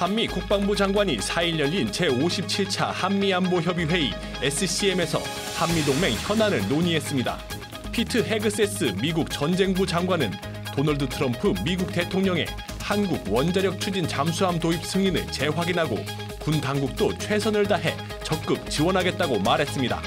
한미 국방부 장관이 4일 열린 제57차 한미안보협의회의 SCM에서 한미동맹 현안을 논의했습니다. 피트 헤그세스 미국 전쟁부 장관은 도널드 트럼프 미국 대통령의 한국 원자력 추진 잠수함 도입 승인을 재확인하고 군 당국도 최선을 다해 적극 지원하겠다고 말했습니다.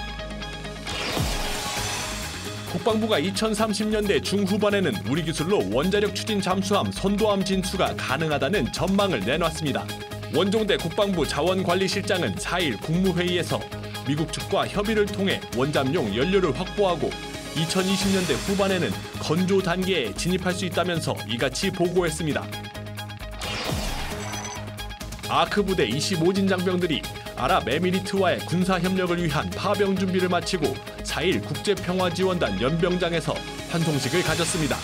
국방부가 2030년대 중후반에는 우리 기술로 원자력 추진 잠수함 선도함 진수가 가능하다는 전망을 내놨습니다. 원종대 국방부 자원관리실장은 4일 국무회의에서 미국 측과 협의를 통해 원잠용 연료를 확보하고 2020년대 후반에는 건조 단계에 진입할 수 있다면서 이같이 보고했습니다. 아크 부대 25진 장병들이 아랍에미리트와의 군사협력을 위한 파병 준비를 마치고 4일 국제평화지원단 연병장에서 환송식을 가졌습니다.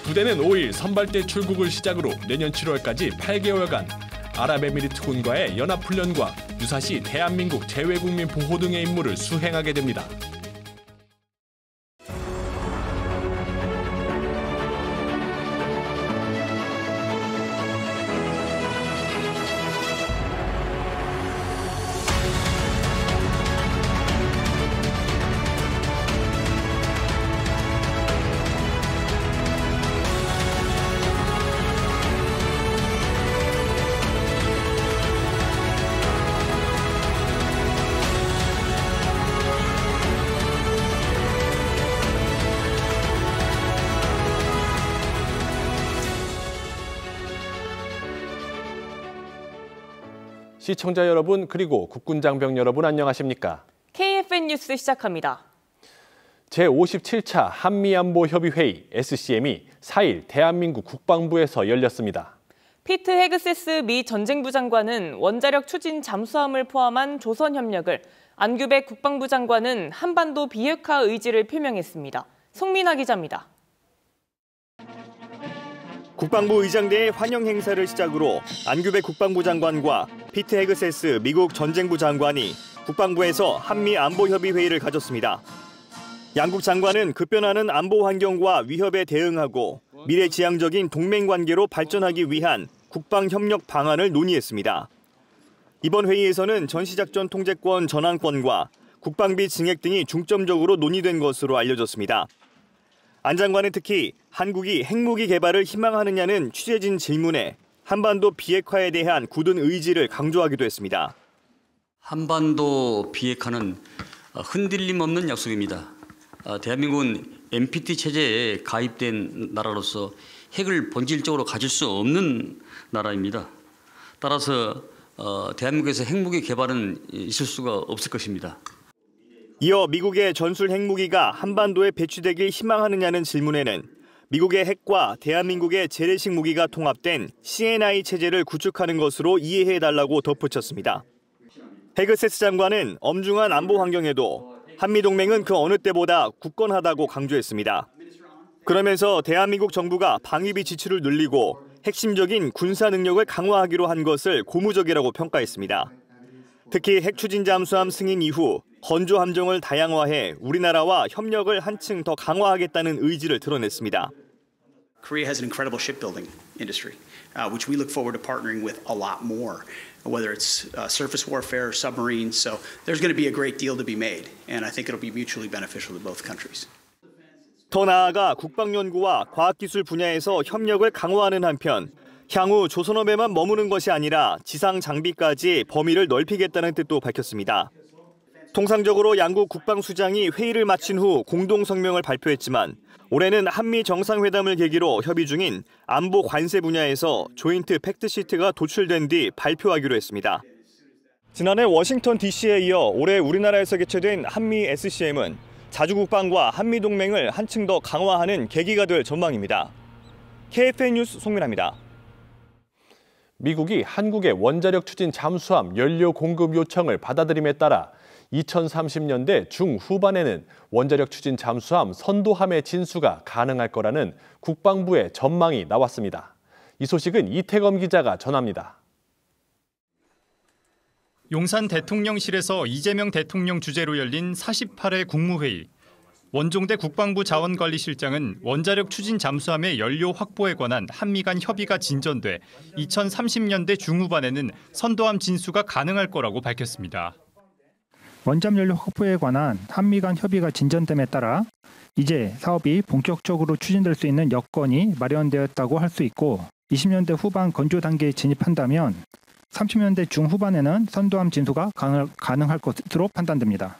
부대는 5일 선발대 출국을 시작으로 내년 7월까지 8개월간 아랍에미리트군과의 연합훈련과 유사시 대한민국 재외국민 보호 등의 임무를 수행하게 됩니다. 시청자 여러분 그리고 국군장병 여러분 안녕하십니까? KFN 뉴스 시작합니다. 제57차 한미안보협의회의 SCM이 4일 대한민국 국방부에서 열렸습니다. 피트 헤그세스 미 전쟁부 장관은 원자력 추진 잠수함을 포함한 조선 협력을, 안규백 국방부 장관은 한반도 비핵화 의지를 표명했습니다. 송민아 기자입니다. 국방부 의장대의 환영 행사를 시작으로 안규백 국방부 장관과 피트 헤그세스 미국 전쟁부 장관이 국방부에서 한미 안보협의회의를 가졌습니다. 양국 장관은 급변하는 안보 환경과 위협에 대응하고 미래지향적인 동맹관계로 발전하기 위한 국방협력 방안을 논의했습니다. 이번 회의에서는 전시작전 통제권 전환권과 국방비 증액 등이 중점적으로 논의된 것으로 알려졌습니다. 안 장관은 특히 한국이 핵무기 개발을 희망하느냐는 취재진 질문에 한반도 비핵화에 대한 굳은 의지를 강조하기도 했습니다. 한반도 비핵화는 흔들림 없는 약속입니다. 대한민국은 NPT 체제에 가입된 나라로서 핵을 본질적으로 가질 수 없는 나라입니다. 따라서 대한민국에서 핵무기 개발은 있을 수가 없을 것입니다. 이어 미국의 전술 핵무기가 한반도에 배치되길 희망하느냐는 질문에는 미국의 핵과 대한민국의 재래식 무기가 통합된 CNI 체제를 구축하는 것으로 이해해달라고 덧붙였습니다. 헤그세스 장관은 엄중한 안보 환경에도 한미동맹은 그 어느 때보다 굳건하다고 강조했습니다. 그러면서 대한민국 정부가 방위비 지출을 늘리고 핵심적인 군사 능력을 강화하기로 한 것을 고무적이라고 평가했습니다. 특히 핵추진 잠수함 승인 이후 건조 함정을 다양화해 우리나라와 협력을 한층 더 강화하겠다는 의지를 드러냈습니다. Korea has an incredible shipbuilding industry, which we look forward to partnering with a lot more, whether it's surface warfare or submarines. So there's going to be a great deal to be made, and I think it'll be mutually beneficial to both countries. 더 나아가 국방연구와 과학기술 분야에서 협력을 강화하는 한편 향후 조선업에만 머무는 것이 아니라 지상 장비까지 범위를 넓히겠다는 뜻도 밝혔습니다. 통상적으로 양국 국방수장이 회의를 마친 후 공동 성명을 발표했지만 올해는 한미 정상회담을 계기로 협의 중인 안보 관세 분야에서 조인트 팩트시트가 도출된 뒤 발표하기로 했습니다. 지난해 워싱턴 DC에 이어 올해 우리나라에서 개최된 한미 SCM은 자주국방과 한미동맹을 한층 더 강화하는 계기가 될 전망입니다. KFN 뉴스 송민아입니다. 미국이 한국의 원자력 추진 잠수함 연료 공급 요청을 받아들임에 따라 2030년대 중후반에는 원자력 추진 잠수함 선도함의 진수가 가능할 거라는 국방부의 전망이 나왔습니다. 이 소식은 이태검 기자가 전합니다. 용산 대통령실에서 이재명 대통령 주재로 열린 48회 국무회의. 원종대 국방부 자원관리실장은 원자력 추진 잠수함의 연료 확보에 관한 한미 간 협의가 진전돼 2030년대 중후반에는 선도함 진수가 가능할 거라고 밝혔습니다. 원잠 연료 확보에 관한 한미 간 협의가 진전됨에 따라 이제 사업이 본격적으로 추진될 수 있는 여건이 마련되었다고 할 수 있고 20년대 후반 건조 단계에 진입한다면 30년대 중후반에는 선도함 진수가 가능할 것으로 판단됩니다.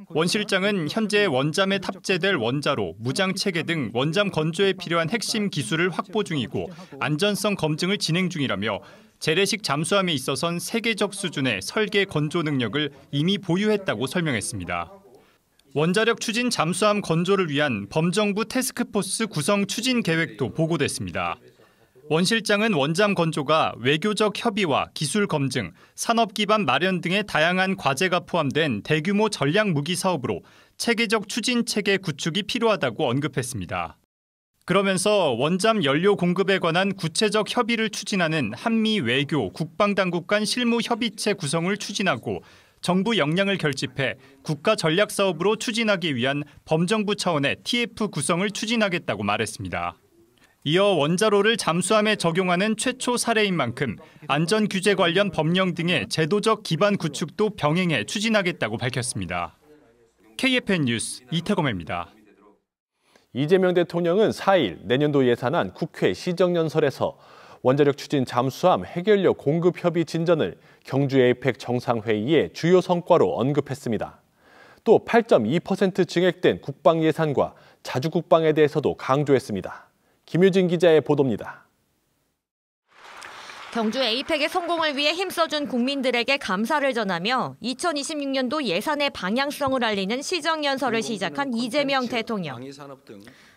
원 실장은 현재 원잠에 탑재될 원자로, 무장 체계 등 원잠 건조에 필요한 핵심 기술을 확보 중이고 안전성 검증을 진행 중이라며 재래식 잠수함에 있어선 세계적 수준의 설계 건조 능력을 이미 보유했다고 설명했습니다. 원자력 추진 잠수함 건조를 위한 범정부 태스크포스 구성 추진 계획도 보고됐습니다. 원 실장은 원잠 건조가 외교적 협의와 기술 검증, 산업 기반 마련 등의 다양한 과제가 포함된 대규모 전략 무기 사업으로 체계적 추진 체계 구축이 필요하다고 언급했습니다. 그러면서 원잠 연료 공급에 관한 구체적 협의를 추진하는 한미 외교, 국방당국 간 실무 협의체 구성을 추진하고 정부 역량을 결집해 국가 전략 사업으로 추진하기 위한 범정부 차원의 TF 구성을 추진하겠다고 말했습니다. 이어 원자로를 잠수함에 적용하는 최초 사례인 만큼 안전 규제 관련 법령 등의 제도적 기반 구축도 병행해 추진하겠다고 밝혔습니다. KFN 뉴스 이태검입니다. 이재명 대통령은 4일 내년도 예산안 국회 시정연설에서 원자력 추진 잠수함 핵연료 공급 협의 진전을 경주 에이펙 정상회의의 주요 성과로 언급했습니다. 또 8.2% 증액된 국방 예산과 자주 국방에 대해서도 강조했습니다. 김유진 기자의 보도입니다. 경주 에이펙의 성공을 위해 힘써준 국민들에게 감사를 전하며 2026년도 예산의 방향성을 알리는 시정연설을 시작한 이재명 대통령.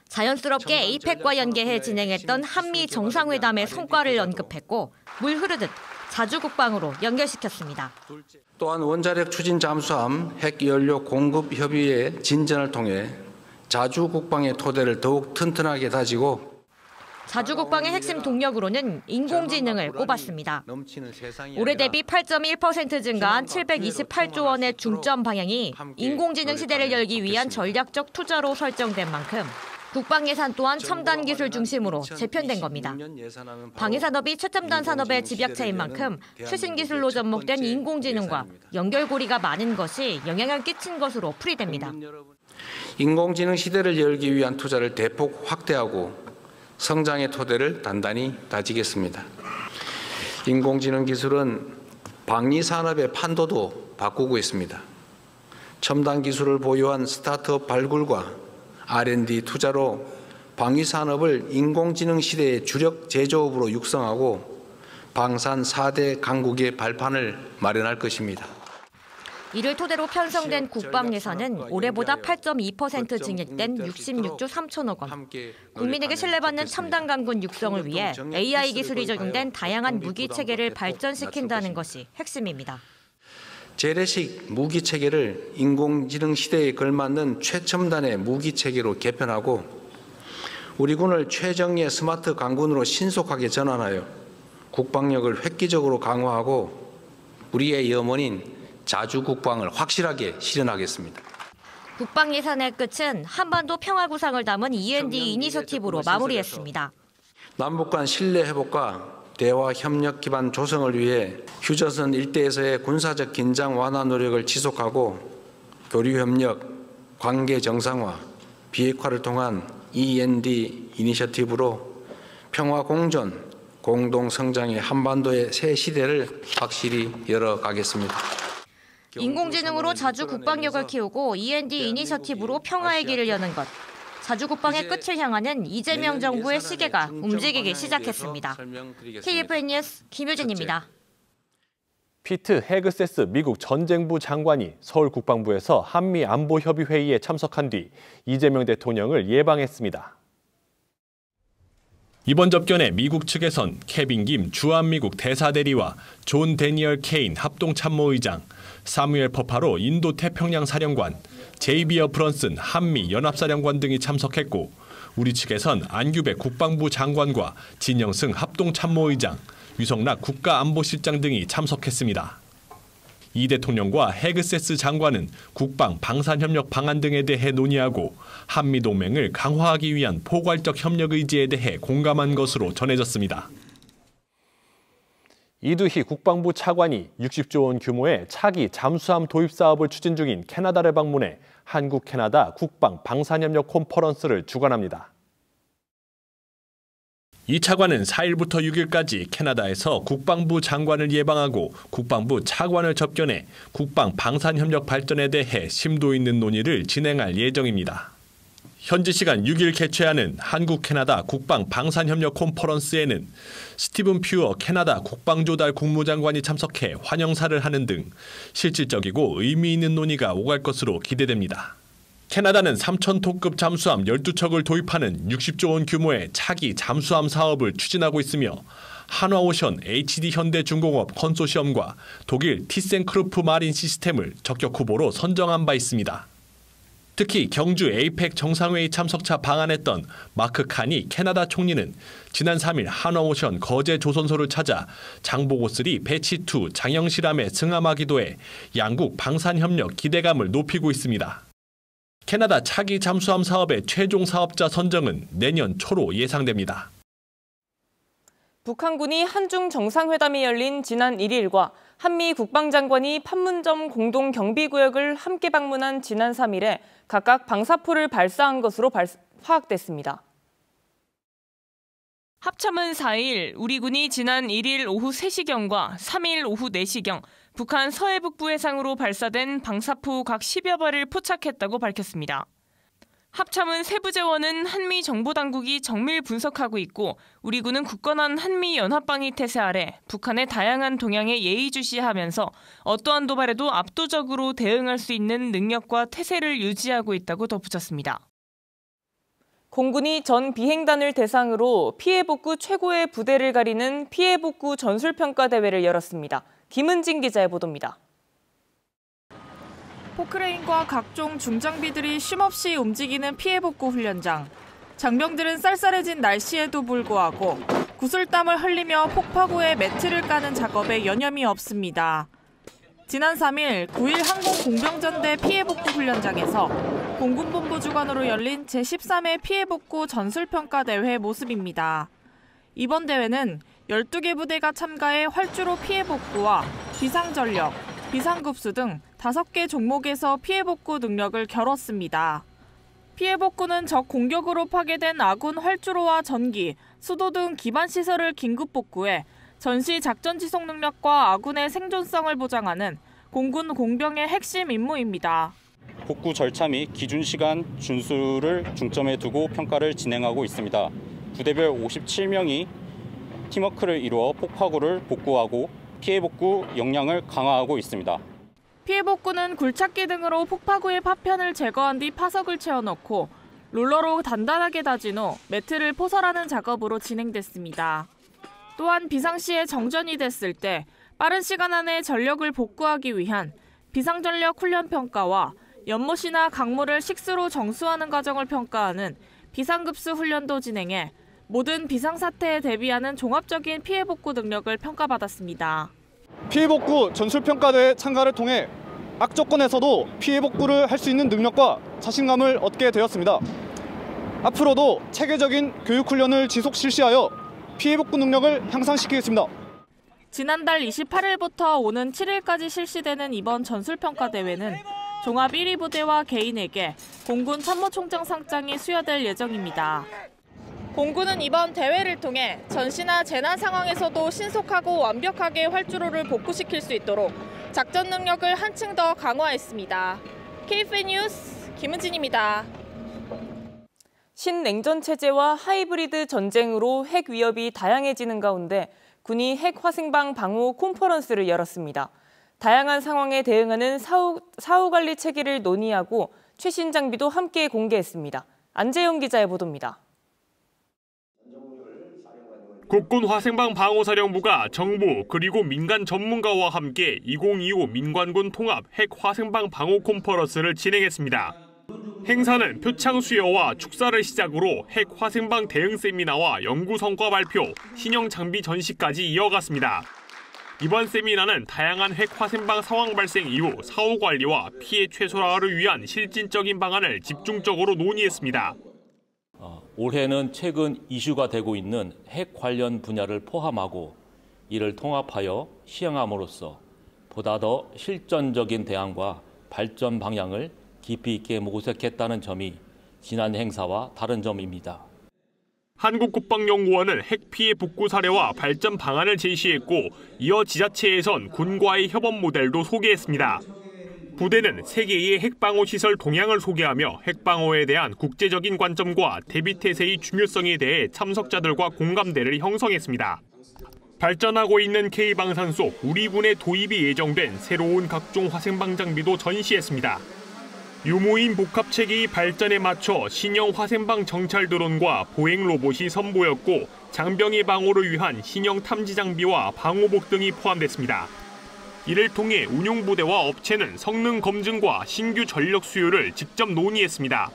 자연스럽게 에이펙과 연계해 진행했던 한미 정상회담의 성과를 언급했고 물 흐르듯 자주 국방으로 연결시켰습니다. 또한 원자력 추진 잠수함 핵연료 공급 협의의 진전을 통해 자주 국방의 토대를 더욱 튼튼하게 다지고 자주 국방의 핵심 동력으로는 인공지능을 꼽았습니다. 올해 대비 8.1% 증가한 728조 원의 중점 방향이 인공지능 시대를 열기 위한 전략적 투자로 설정된 만큼 국방 예산 또한 첨단 기술 중심으로 재편된 겁니다. 방위산업이 최첨단 산업의 집약체인 만큼 최신 기술로 접목된 인공지능과 연결고리가 많은 것이 영향을 끼친 것으로 풀이됩니다. 인공지능 시대를 열기 위한 투자를 대폭 확대하고 성장의 토대를 단단히 다지겠습니다. 인공지능 기술은 방위산업의 판도도 바꾸고 있습니다. 첨단 기술을 보유한 스타트업 발굴과 R&D 투자로 방위산업을 인공지능 시대의 주력 제조업으로 육성하고 방산 4대 강국의 발판을 마련할 것입니다. 이를 토대로 편성된 국방 예산은 올해보다 8.2% 증액된 66조 3천억 원. 국민에게 신뢰받는 첨단 강군 육성을 위해 AI 기술이 적용된 다양한 무기 체계를 발전시킨다는 것이 핵심입니다. 재래식 무기 체계를 인공지능 시대에 걸맞는 최첨단의 무기 체계로 개편하고 우리 군을 최정예 스마트 강군으로 신속하게 전환하여 국방력을 획기적으로 강화하고 우리의 염원인 자주 국방을 확실하게 실현하겠습니다. 국방 예산의 끝은 한반도 평화 구상을 담은 E&D 이니셔티브로 마무리했습니다. 남북 간 신뢰 회복과 대화 협력 기반 조성을 위해 휴전선 일대에서의 군사적 긴장 완화 노력을 지속하고 교류 협력, 관계 정상화, 비핵화를 통한 E&D 이니셔티브로 평화 공존, 공동 성장의 한반도의 새 시대를 확실히 열어가겠습니다. 인공지능으로 자주 국방력을 키우고 E&D 이니셔티브로 평화의 길을 여는 것. 자주 국방의 끝을 향하는 이재명 정부의 시계가 움직이기 시작했습니다. KFN 뉴스 김유진입니다. 피트 헤그세스 미국 전쟁부 장관이 서울 국방부에서 한미 안보 협의 회의에 참석한 뒤 이재명 대통령을 예방했습니다. 이번 접견에 미국 측에선 케빈 김 주한미국 대사대리와 존 데니얼 케인 합동참모의장, 사무엘 퍼파로 인도태평양 사령관, 제이비어 브런슨 한미 연합사령관 등이 참석했고 우리 측에선 안규백 국방부 장관과 진영승 합동참모의장, 유성락 국가안보실장 등이 참석했습니다. 이 대통령과 헤그세스 장관은 국방 방산협력 방안 등에 대해 논의하고 한미동맹을 강화하기 위한 포괄적 협력 의지에 대해 공감한 것으로 전해졌습니다. 이두희 국방부 차관이 60조 원 규모의 차기 잠수함 도입 사업을 추진 중인 캐나다를 방문해 한국-캐나다 국방 방산협력 컨퍼런스를 주관합니다. 이 차관은 4일부터 6일까지 캐나다에서 국방부 장관을 예방하고 국방부 차관을 접견해 국방 방산협력 발전에 대해 심도 있는 논의를 진행할 예정입니다. 현지 시간 6일 개최하는 한국-캐나다 국방 방산협력 컨퍼런스에는 스티븐 퓨어 캐나다 국방조달 국무장관이 참석해 환영사를 하는 등 실질적이고 의미 있는 논의가 오갈 것으로 기대됩니다. 캐나다는 3,000톤급 잠수함 12척을 도입하는 60조 원 규모의 차기 잠수함 사업을 추진하고 있으며 한화오션 HD현대중공업 컨소시엄과 독일 티센크루프 마린 시스템을 적격 후보로 선정한 바 있습니다. 특히 경주 에이펙 정상회의 참석차 방한했던 마크 칸이 캐나다 총리는 지난 3일 한화오션 거제 조선소를 찾아 장보고3 배치2 장영실함에 승함하기도 해 양국 방산협력 기대감을 높이고 있습니다. 캐나다 차기 잠수함 사업의 최종 사업자 선정은 내년 초로 예상됩니다. 북한군이 한중 정상회담이 열린 지난 1일과 한미 국방장관이 판문점 공동경비구역을 함께 방문한 지난 3일에 각각 방사포를 발사한 것으로 파악됐습니다. 합참은 4일 우리 군이 지난 1일 오후 3시경과 3일 오후 4시경 북한 서해북부 해상으로 발사된 방사포 각 10여 발을 포착했다고 밝혔습니다. 합참은 세부 재원은 한미 정보당국이 정밀 분석하고 있고 우리 군은 굳건한 한미 연합방위 태세 아래 북한의 다양한 동향에 예의주시하면서 어떠한 도발에도 압도적으로 대응할 수 있는 능력과 태세를 유지하고 있다고 덧붙였습니다. 공군이 전 비행단을 대상으로 피해복구 최고의 부대를 가리는 피해복구 전술평가대회를 열었습니다. 김은진 기자의 보도입니다. 포크레인과 각종 중장비들이 쉼없이 움직이는 피해복구 훈련장. 장병들은 쌀쌀해진 날씨에도 불구하고 구슬땀을 흘리며 폭파구에 매트를 까는 작업에 여념이 없습니다. 지난 3일 9일 항공공병전대 피해복구 훈련장에서 공군본부 주관으로 열린 제13회 피해복구 전술평가대회 모습입니다. 이번 대회는 12개 부대가 참가해 활주로 피해복구와 비상전력, 비상급수 등 5개 종목에서 피해복구 능력을 겨뤘습니다. 피해복구는 적 공격으로 파괴된 아군 활주로와 전기, 수도 등 기반시설을 긴급복구해 전시 작전 지속 능력과 아군의 생존성을 보장하는 공군 공병의 핵심 임무입니다. 복구 절차 및 기준 시간 준수를 중점에 두고 평가를 진행하고 있습니다. 부대별 57명이 팀워크를 이루어 폭파구를 복구하고 피해 복구 역량을 강화하고 있습니다. 피해 복구는 굴착기 등으로 폭파구의 파편을 제거한 뒤 파석을 채워넣고 롤러로 단단하게 다진 후 매트를 포설하는 작업으로 진행됐습니다. 또한 비상시에 정전이 됐을 때 빠른 시간 안에 전력을 복구하기 위한 비상전력 훈련 평가와 연못이나 강물을 식수로 정수하는 과정을 평가하는 비상급수 훈련도 진행해 모든 비상사태에 대비하는 종합적인 피해복구 능력을 평가받았습니다. 피해복구 전술평가대회 참가를 통해 악조건에서도 피해복구를 할 수 있는 능력과 자신감을 얻게 되었습니다. 앞으로도 체계적인 교육훈련을 지속 실시하여 피해복구 능력을 향상시키겠습니다. 지난달 28일부터 오는 7일까지 실시되는 이번 전술평가대회는 종합 1위 부대와 개인에게 공군 참모총장 상장이 수여될 예정입니다. 공군은 이번 대회를 통해 전시나 재난 상황에서도 신속하고 완벽하게 활주로를 복구시킬 수 있도록 작전 능력을 한층 더 강화했습니다. KFN 뉴스 김은진입니다. 신냉전 체제와 하이브리드 전쟁으로 핵 위협이 다양해지는 가운데 군이 핵 화생방 방호 컨퍼런스를 열었습니다. 다양한 상황에 대응하는 사후 관리 체계를 논의하고 최신 장비도 함께 공개했습니다. 안재영 기자의 보도입니다. 국군 화생방 방호사령부가 정부 그리고 민간 전문가와 함께 2025 민관군 통합 핵 화생방 방호 컨퍼런스를 진행했습니다. 행사는 표창 수여와 축사를 시작으로 핵 화생방 대응 세미나와 연구 성과 발표, 신형 장비 전시까지 이어갔습니다. 이번 세미나는 다양한 핵 화생방 상황 발생 이후 사후 관리와 피해 최소화를 위한 실질적인 방안을 집중적으로 논의했습니다. 올해는 최근 이슈가 되고 있는 핵 관련 분야를 포함하고 이를 통합하여 시행함으로써 보다 더 실전적인 대안과 발전 방향을 깊이 있게 모색했다는 점이 지난 행사와 다른 점입니다. 한국국방연구원은 핵 피해 복구 사례와 발전 방안을 제시했고 이어 지자체에선 군과의 협업 모델도 소개했습니다. 부대는 세계의 핵방호 시설 동향을 소개하며 핵방호에 대한 국제적인 관점과 대비태세의 중요성에 대해 참석자들과 공감대를 형성했습니다. 발전하고 있는 K방산소 우리군의 도입이 예정된 새로운 각종 화생방 장비도 전시했습니다. 유무인 복합체계의 발전에 맞춰 신형 화생방 정찰 드론과 보행 로봇이 선보였고 장병의 방호를 위한 신형 탐지 장비와 방호복 등이 포함됐습니다. 이를 통해 운용부대와 업체는 성능 검증과 신규 전력 수요를 직접 논의했습니다.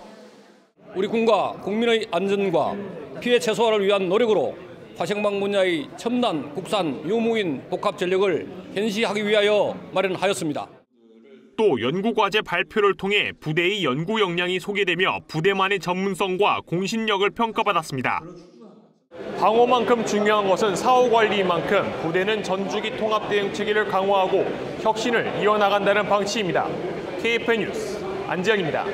우리 군과 국민의 안전과 피해 최소화를 위한 노력으로 화생방 분야의 첨단 국산 유무인 복합 전력을 현시하기 위하여 마련하였습니다. 또 연구과제 발표를 통해 부대의 연구 역량이 소개되며 부대만의 전문성과 공신력을 평가받았습니다. 방호만큼 중요한 것은 사후 관리인 만큼 부대는 전주기 통합 대응 체계를 강화하고 혁신을 이어나간다는 방침입니다. KFN 뉴스 안지영입니다.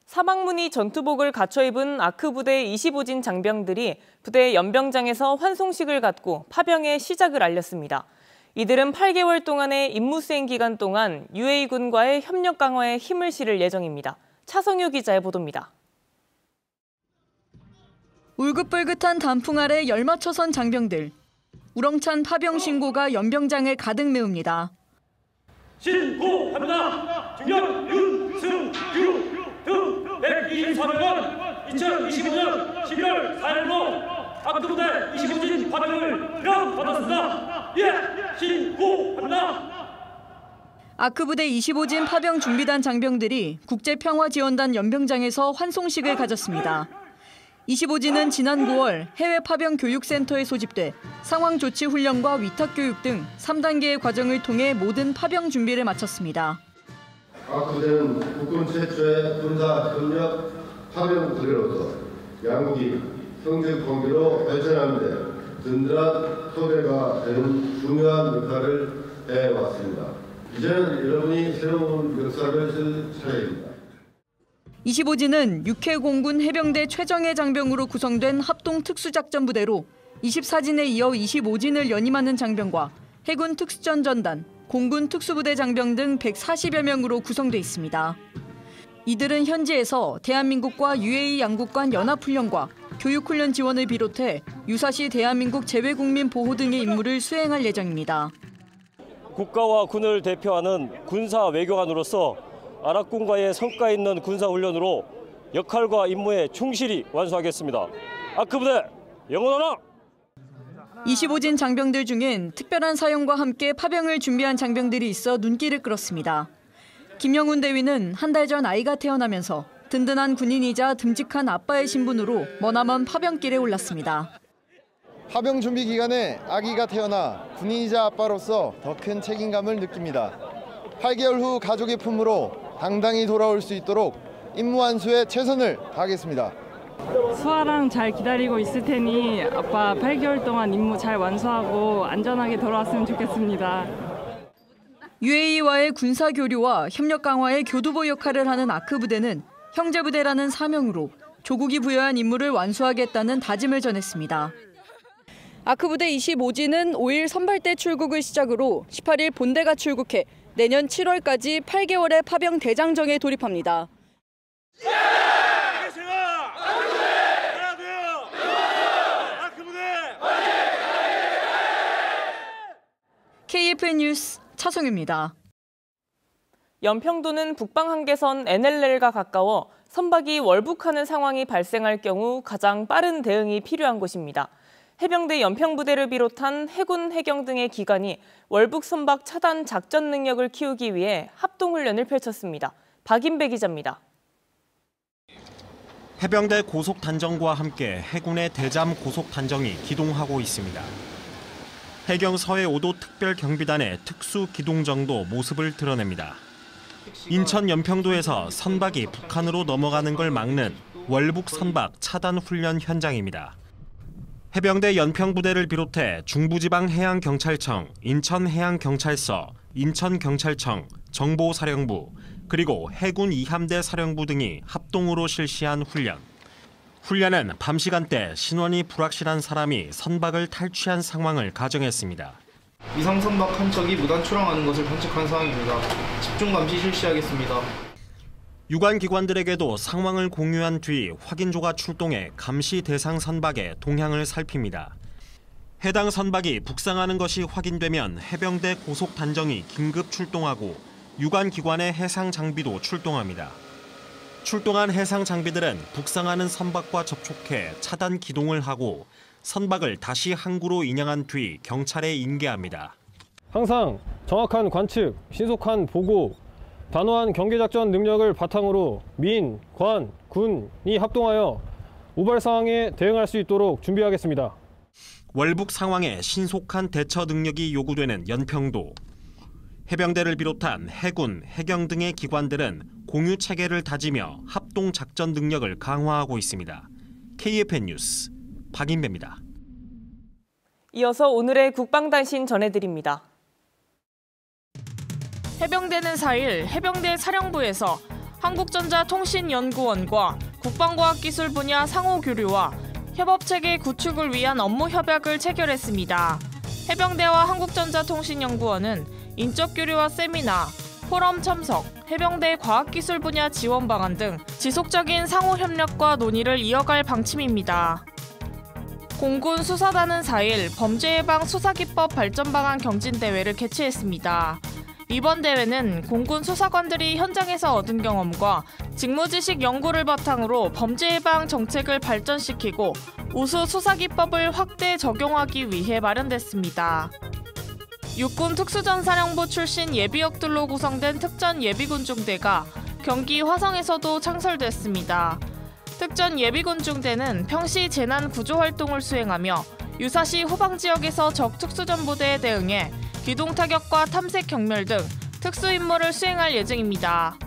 사막무늬 전투복을 갖춰 입은 아크부대 25진 장병들이 부대 연병장에서 환송식을 갖고 파병의 시작을 알렸습니다. 이들은 8개월 동안의 임무수행 기간 동안 UA군과의 협력 강화에 힘을 실을 예정입니다. 차성유 기자의 보도입니다. 울긋불긋한 단풍 아래 열맞춰선 장병들. 우렁찬 파병 신고가 연병장을 가득 메웁니다. 신고합니다. 중령 윤승규 등 123명 2025년 11월 4일로 아크부대 25진 파병을 위임받았습니다. 예, 신고합니다. 아크부대 25진 파병 준비단 장병들이 국제평화지원단 연병장에서 환송식을 가졌습니다. 25진은 지난 9월 해외 파병 교육센터에 소집돼 상황조치 훈련과 위탁교육 등 3단계의 과정을 통해 모든 파병 준비를 마쳤습니다. 아크부대는 국군 최초의 군사 협력 파병 부대로서 양국이 형제 관계로 발전하는 데 든든한 토대가 되는 중요한 역할을 해왔습니다. 이제는 여러분이 새로운 역사를 쓸 차례입니다. 25진은 6회 공군 해병대 최정예 장병으로 구성된 합동특수작전부대로 24진에 이어 25진을 연임하는 장병과 해군 특수전전단, 공군 특수부대 장병 등 140여 명으로 구성돼 있습니다. 이들은 현지에서 대한민국과 UAE 양국 간 연합훈련과 교육훈련 지원을 비롯해 유사시 대한민국 재외국민 보호 등의 임무를 수행할 예정입니다. 국가와 군을 대표하는 군사 외교관으로서 아랍군과의 성과 있는 군사훈련으로 역할과 임무에 충실히 완수하겠습니다. 아크부대 영원하라! 25진 장병들 중엔 특별한 사용과 함께 파병을 준비한 장병들이 있어 눈길을 끌었습니다. 김영훈 대위는 한 달 전 아이가 태어나면서 든든한 군인이자 듬직한 아빠의 신분으로 머나먼 파병길에 올랐습니다. 파병 준비 기간에 아기가 태어나 군인이자 아빠로서 더 큰 책임감을 느낍니다. 8개월 후 가족의 품으로 당당히 돌아올 수 있도록 임무 완수에 최선을 다하겠습니다. 수아랑 잘 기다리고 있을 테니 아빠 8개월 동안 임무 잘 완수하고 안전하게 돌아왔으면 좋겠습니다. UAE와의 군사 교류와 협력 강화의 교두보 역할을 하는 아크부대는 형제부대라는 사명으로 조국이 부여한 임무를 완수하겠다는 다짐을 전했습니다. 아크부대 25진은 5일 선발대 출국을 시작으로 18일 본대가 출국해 내년 7월까지 8개월의 파병 대장정에 돌입합니다. KFN 뉴스 차성유입니다. 연평도는 북방 한계선 NLL과 가까워 선박이 월북하는 상황이 발생할 경우 가장 빠른 대응이 필요한 곳입니다. 해병대 연평부대를 비롯한 해군, 해경 등의 기관이 월북 선박 차단 작전 능력을 키우기 위해 합동훈련을 펼쳤습니다. 박인배 기자입니다. 해병대 고속단정과 함께 해군의 대잠 고속단정이 기동하고 있습니다. 해경 서해 5도 특별경비단의 특수기동정도 모습을 드러냅니다. 인천 연평도에서 선박이 북한으로 넘어가는 걸 막는 월북 선박 차단 훈련 현장입니다. 해병대 연평부대를 비롯해 중부지방해양경찰청, 인천해양경찰서, 인천경찰청, 정보사령부, 그리고 해군 2함대 사령부 등이 합동으로 실시한 훈련. 훈련은 밤 시간대 신원이 불확실한 사람이 선박을 탈취한 상황을 가정했습니다. 이상 선박 한 척이 무단 출항하는 것을 관측한 상황입니다. 집중 감시 실시하겠습니다. 유관기관들에게도 상황을 공유한 뒤 확인조가 출동해 감시 대상 선박의 동향을 살핍니다. 해당 선박이 북상하는 것이 확인되면 해병대 고속단정이 긴급 출동하고 유관기관의 해상 장비도 출동합니다. 출동한 해상 장비들은 북상하는 선박과 접촉해 차단 기동을 하고 선박을 다시 항구로 인양한 뒤 경찰에 인계합니다. 항상 정확한 관측, 신속한 보고, 단호한 경계작전 능력을 바탕으로 민, 관, 군이 합동하여 우발 상황에 대응할 수 있도록 준비하겠습니다. 월북 상황에 신속한 대처 능력이 요구되는 연평도. 해병대를 비롯한 해군, 해경 등의 기관들은 공유 체계를 다지며 합동 작전 능력을 강화하고 있습니다. KFN 뉴스 박인배입니다. 이어서 오늘의 국방단신 전해드립니다. 해병대는 4일 해병대 사령부에서 한국전자통신연구원과 국방과학기술 분야 상호 교류와 협업체계 구축을 위한 업무 협약을 체결했습니다. 해병대와 한국전자통신연구원은 인적 교류와 세미나, 포럼 참석, 해병대 과학기술 분야 지원 방안 등 지속적인 상호 협력과 논의를 이어갈 방침입니다. 공군 수사단은 4일 범죄예방 수사기법 발전 방안 경진대회를 개최했습니다. 이번 대회는 공군 수사관들이 현장에서 얻은 경험과 직무지식 연구를 바탕으로 범죄예방 정책을 발전시키고 우수 수사기법을 확대 적용하기 위해 마련됐습니다. 육군 특수전사령부 출신 예비역들로 구성된 특전 예비군중대가 경기 화성에서도 창설됐습니다. 특전 예비군중대는 평시 재난 구조 활동을 수행하며 유사시 후방 지역에서 적 특수전부대에 대응해 기동 타격과 탐색 경멸 등 특수 임무를 수행할 예정입니다.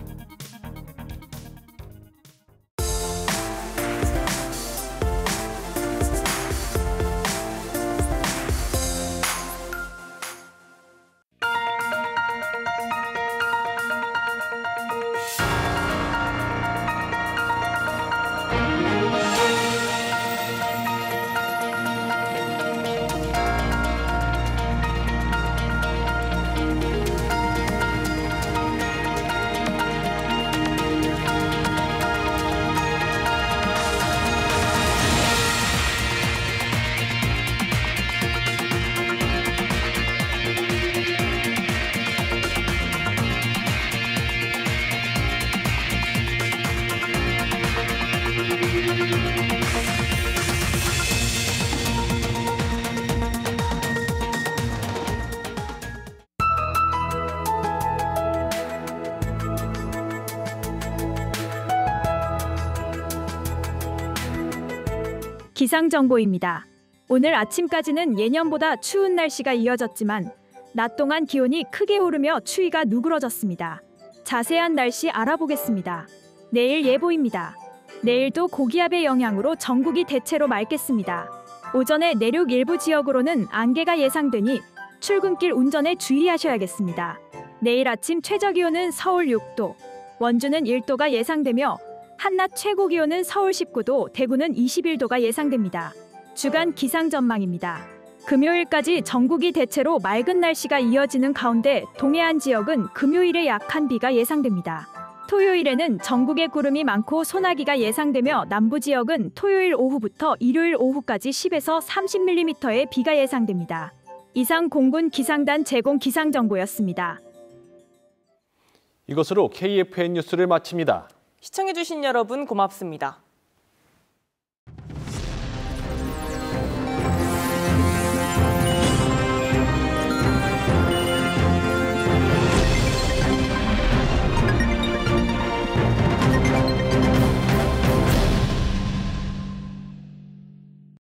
기상정보입니다. 오늘 아침까지는 예년보다 추운 날씨가 이어졌지만 낮 동안 기온이 크게 오르며 추위가 누그러졌습니다. 자세한 날씨 알아보겠습니다. 내일 예보입니다. 내일도 고기압의 영향으로 전국이 대체로 맑겠습니다. 오전에 내륙 일부 지역으로는 안개가 예상되니 출근길 운전에 주의하셔야겠습니다. 내일 아침 최저기온은 서울 6도, 원주는 1도가 예상되며 한낮 최고기온은 서울 19도, 대구는 21도가 예상됩니다. 주간 기상 전망입니다. 금요일까지 전국이 대체로 맑은 날씨가 이어지는 가운데 동해안 지역은 금요일에 약한 비가 예상됩니다. 토요일에는 전국에 구름이 많고 소나기가 예상되며 남부 지역은 토요일 오후부터 일요일 오후까지 10에서 30mm의 비가 예상됩니다. 이상 공군 기상단 제공 기상정보였습니다. 이것으로 KFN 뉴스를 마칩니다. 시청해주신 여러분 고맙습니다.